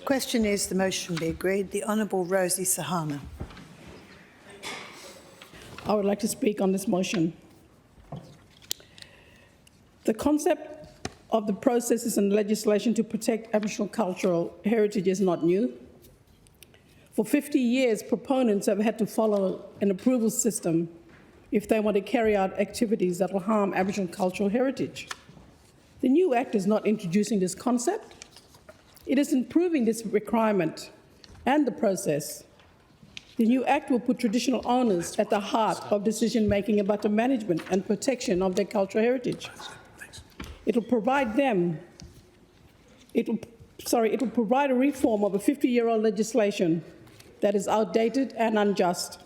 Question is the motion be agreed. The Honourable Rosie Sahana. I would like to speak on this motion. The concept of the processes and legislation to protect Aboriginal cultural heritage is not new. For 50 years, proponents have had to follow an approval system if they want to carry out activities that will harm Aboriginal cultural heritage. The new Act is not introducing this concept. It is improving this requirement and the process. The new Act will put traditional owners at the heart of decision-making about the management and protection of their cultural heritage. It will provide a reform of a 50-year-old legislation that is outdated and unjust.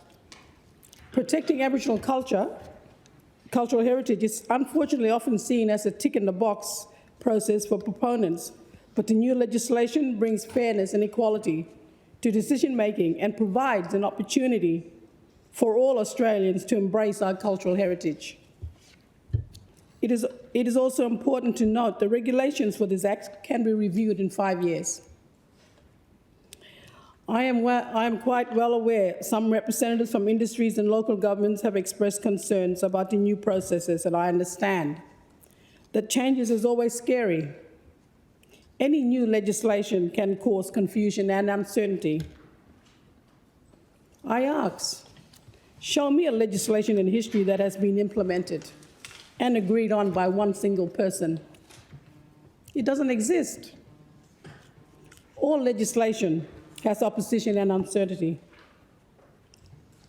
Protecting Aboriginal cultural heritage is unfortunately often seen as a tick-in-the-box process for proponents, but the new legislation brings fairness and equality to decision-making and provides an opportunity for all Australians to embrace our cultural heritage. It is also important to note the regulations for this Act can be reviewed in 5 years. I am quite well aware some representatives from industries and local governments have expressed concerns about the new processes, and I understand that changes is always scary. Any new legislation can cause confusion and uncertainty. I ask, show me a legislation in history that has been implemented and agreed on by one single person. It doesn't exist. All legislation has opposition and uncertainty.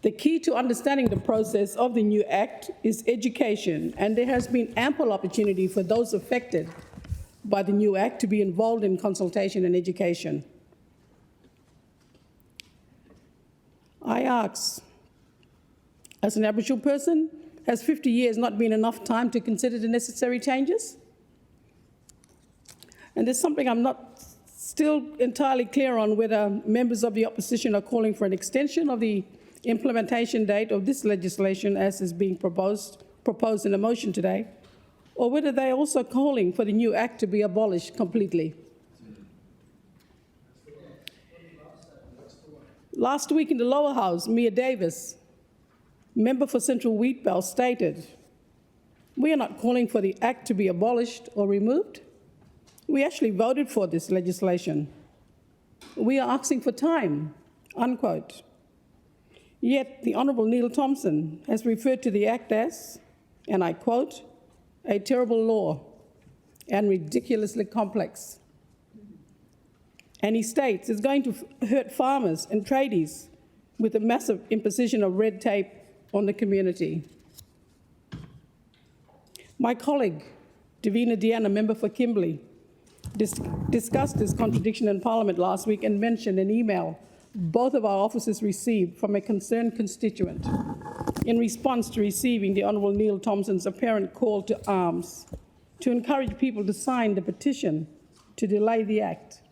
The key to understanding the process of the new Act is education, and there has been ample opportunity for those affected by the new Act to be involved in consultation and education. I ask, as an Aboriginal person, has 50 years not been enough time to consider the necessary changes? And there's something I'm not still entirely clear on, whether members of the opposition are calling for an extension of the implementation date of this legislation as is being proposed in a motion today, or whether they're also calling for the new Act to be abolished completely. Last week in the lower house, Mia Davis, member for Central Wheatbelt, stated, "We are not calling for the Act to be abolished or removed. We actually voted for this legislation. We are asking for time," unquote. Yet the Honourable Neil Thomson has referred to the Act as, and I quote, "a terrible law and ridiculously complex." And he states it's going to hurt farmers and tradies with a massive imposition of red tape on the community. My colleague, Davina Deanna, member for Kimberley, discussed this contradiction in Parliament last week and mentioned an email both of our offices received from a concerned constituent in response to receiving the Honourable Neil Thomson's apparent call to arms to encourage people to sign the petition to delay the Act.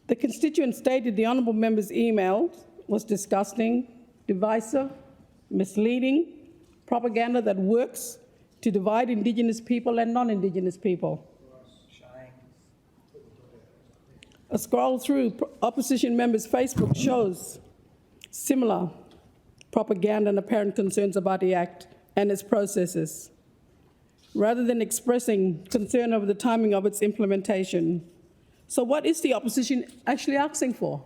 The constituent stated the Honourable member's email was disgusting, divisive, misleading, propaganda that works to divide Indigenous people and non-Indigenous people. A scroll through opposition members' Facebook shows similar propaganda and apparent concerns about the Act and its processes. Rather than expressing concern over the timing of its implementation. So what is the opposition actually asking for?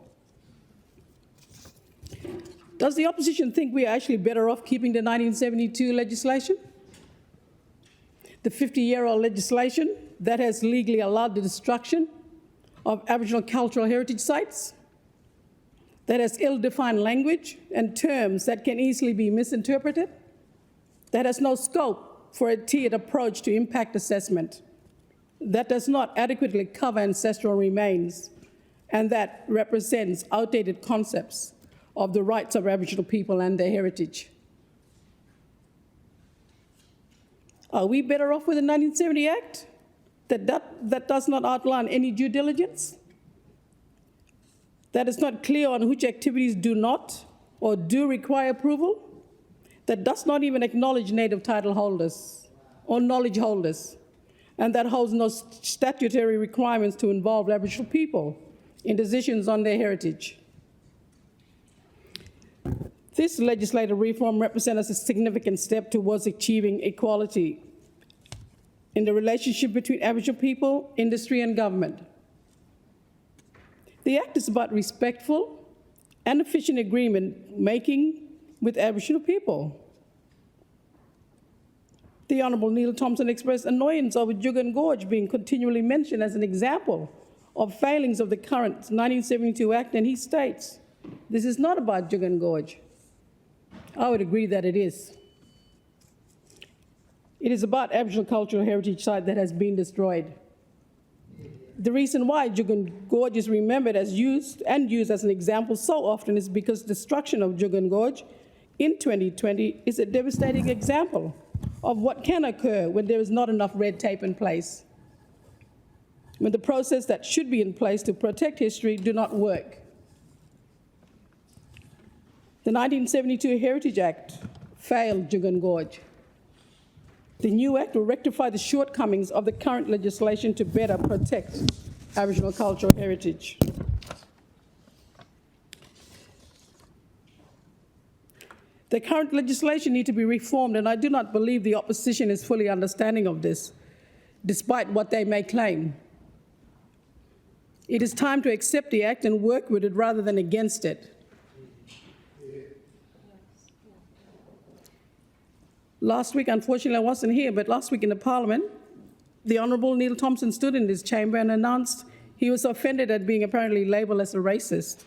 Does the opposition think we are actually better off keeping the 1972 legislation? The 50-year-old legislation that has legally allowed the destruction of Aboriginal cultural heritage sites, that has ill-defined language and terms that can easily be misinterpreted, that has no scope for a tiered approach to impact assessment, that does not adequately cover ancestral remains, and that represents outdated concepts of the rights of Aboriginal people and their heritage. Are we better off with the 1970 Act that does not outline any due diligence? That is not clear on which activities do not or do require approval? That does not even acknowledge native title holders or knowledge holders? and that holds no statutory requirements to involve Aboriginal people in decisions on their heritage. This legislative reform represents a significant step towards achieving equality in the relationship between Aboriginal people, industry, and government. The Act is about respectful and efficient agreement making with Aboriginal people. The Honourable Neil Thomson expressed annoyance over Juukan Gorge being continually mentioned as an example of failings of the current 1972 Act, and he states, this is not about Juukan Gorge. I would agree that it is. It is about Aboriginal Cultural Heritage Site that has been destroyed. The reason why Juukan Gorge is remembered as used as an example so often is because destruction of Juukan Gorge in 2020 is a devastating example of what can occur when there is not enough red tape in place, when the process that should be in place to protect history do not work. The 1972 Heritage Act failed Juukan Gorge. The new Act will rectify the shortcomings of the current legislation to better protect Aboriginal cultural heritage. The current legislation needs to be reformed, and I do not believe the opposition is fully understanding of this, despite what they may claim. It is time to accept the Act and work with it rather than against it. Last week, unfortunately, I wasn't here, but last week in the Parliament, the Honourable Neil Thomson stood in this chamber and announced he was offended at being apparently labelled as a racist.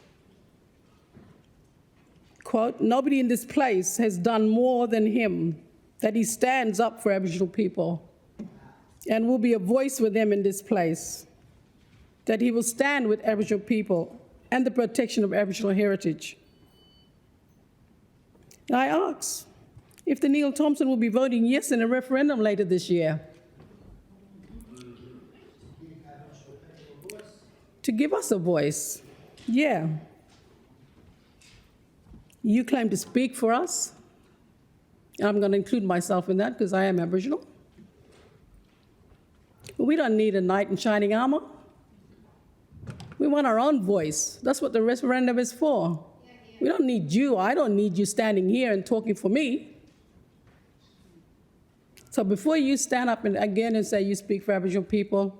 Quote, nobody in this place has done more than him, that he stands up for Aboriginal people and will be a voice with them in this place, that he will stand with Aboriginal people and the protection of Aboriginal heritage. And I ask if the Neil Thomson will be voting yes in a referendum later this year to give us a voice. Yeah. You claim to speak for us, and I'm going to include myself in that because I am Aboriginal. But we don't need a knight in shining armour. We want our own voice. That's what the referendum is for. We don't need you. I don't need you standing here and talking for me. So before you stand up and again and say you speak for Aboriginal people,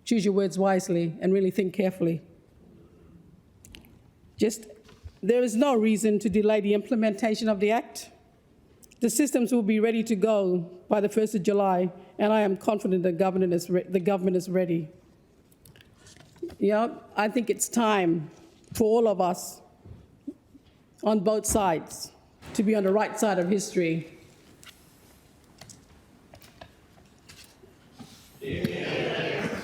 choose your words wisely and really think carefully. There is no reason to delay the implementation of the Act. The systems will be ready to go by the 1st of July, and I am confident the government is ready. I think it's time for all of us on both sides to be on the right side of history. Yeah.